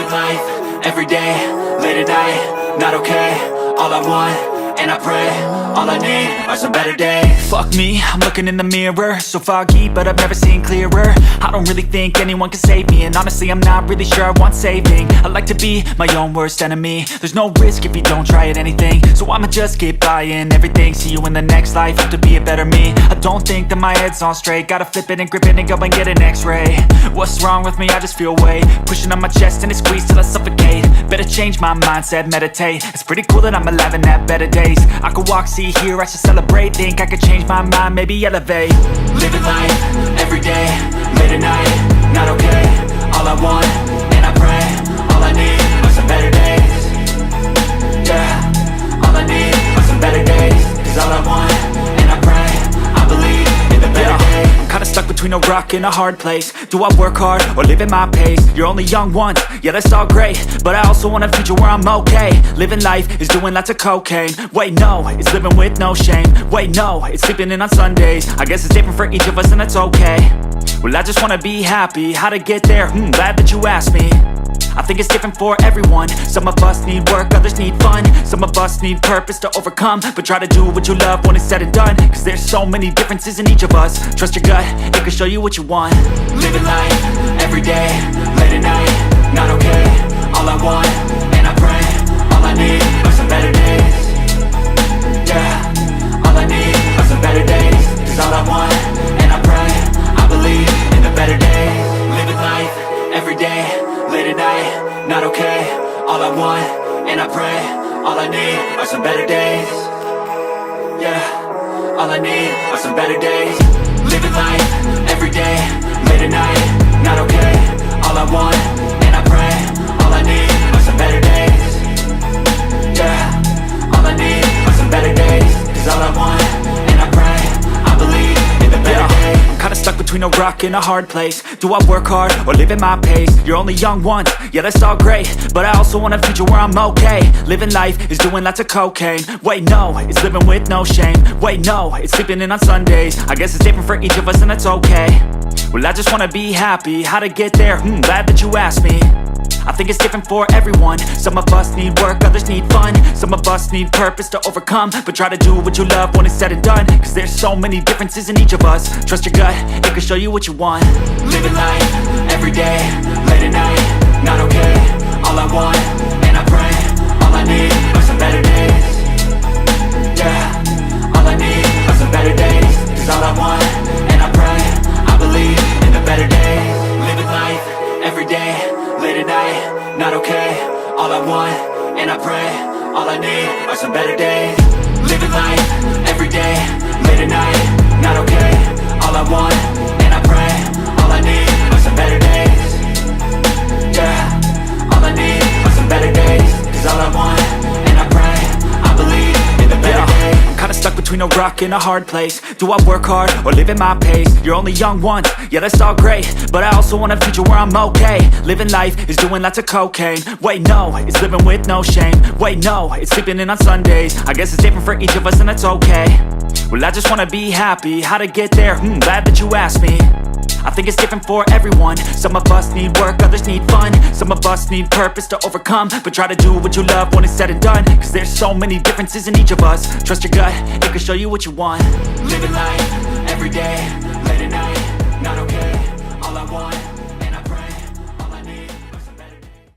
Living life, everyday, late at night, not okay. All I want, and I pray, all I need are some better days. Fuck me, I'm looking in the mirror, so foggy, but I've never seen clearer. I don't really think anyone can save me, and honestly I'm not really sure I want saving. I like to be my own worst enemy. There's no risk if you don't try at anything, so I'ma just keep buying everything. See you in the next life, have to be a better me. I don't think that my head's on straight, gotta flip it and grip it and go and get an x-ray. What's wrong with me? I just feel weight pushing on my chest and it squeezes till I suffocate. Better change my mindset, meditate. It's pretty cool that I'm alive and have better days. I could walk, see, hear, I should celebrate. Think I could change my mind, maybe elevate. Living life, everyday, late at night, not okay. All I want, and I pray, all I need are some better days. Yeah, all I need are some better days. Cause all I want, and I pray, I believe in the better days. I'm kinda stuck between a rock and a hard place. Do I work hard or live at my pace? You're only young once, yeah that's all great, but I also want a future where I'm okay. Living life is doing lots of cocaine. Wait no, it's living with no shame. Wait no, it's sleeping in on Sundays. I guess it's different for each of us and that's okay. Well I just wanna be happy, how to get there? Glad that you asked me. I think it's different for everyone. Some of us need work, others need fun. Some of us need purpose to overcome. But try to do what you love when it's said and done. Cause there's so many differences in each of us. Trust your gut, it can show you what you want. Living life, everyday, late at night, not okay. All I want, and I pray, all I need are some better days. Yeah, all I need are some better days. Cause all I want, and I pray, I believe in the better days. Living life, everyday, late at night, not okay. All I want, and I pray, all I need are some better days. Yeah, all I need are some better days. Living life, everyday, late at night, not okay. All I want, and I pray, all I need are some better days. Yeah, all I need are some better days. Cause all I want, and I pray, I believe in the better days. I'm kinda stuck between a rock and a hard place. Do I work hard or live at my pace? You're only young once, yeah that's all great, but I also want a future where I'm okay. Living life is doing lots of cocaine. Wait no, it's living with no shame. Wait no, it's sleeping in on Sundays. I guess it's different for each of us and that's okay. Well I just wanna be happy, how to get there? Glad that you asked me. I think it's different for everyone. Some of us need work, others need fun. Some of us need purpose to overcome. But try to do what you love when it's said and done. Cause there's so many differences in each of us. Trust your gut, it can show you what you want. Living life, everyday, late at night, not okay. All I want, and I pray, all I need are some better days. Yeah, all I need are some better days. Cause all I want, and I pray, I believe in the better days. Living life, everyday, late at night, not okay. All I want, and I pray, all I need are some better days. Living life, everyday, late at night, not okay. All I want, and I pray, all I need are some better days. Yeah, all I need are some better days. Cause all I want, and I pray, I believe in the better days. I'm kinda stuck between a rock and a hard place. Do I work hard or live at my pace? You're only young once, yeah that's all great, but I also want a future where I'm okay. Living life is doing lots of cocaine. Wait no, it's living with no shame. Wait no, it's sleeping in on Sundays. I guess it's different for each of us and that's okay. Well I just wanna be happy, how to get there? Glad that you asked me. I think it's different for everyone. Some of us need work, others need fun. Some of us need purpose to overcome. But try to do what you love when it's said and done. Cause there's so many differences in each of us. Trust your gut, it can show you what you want. Living life, everyday, late at night, not okay.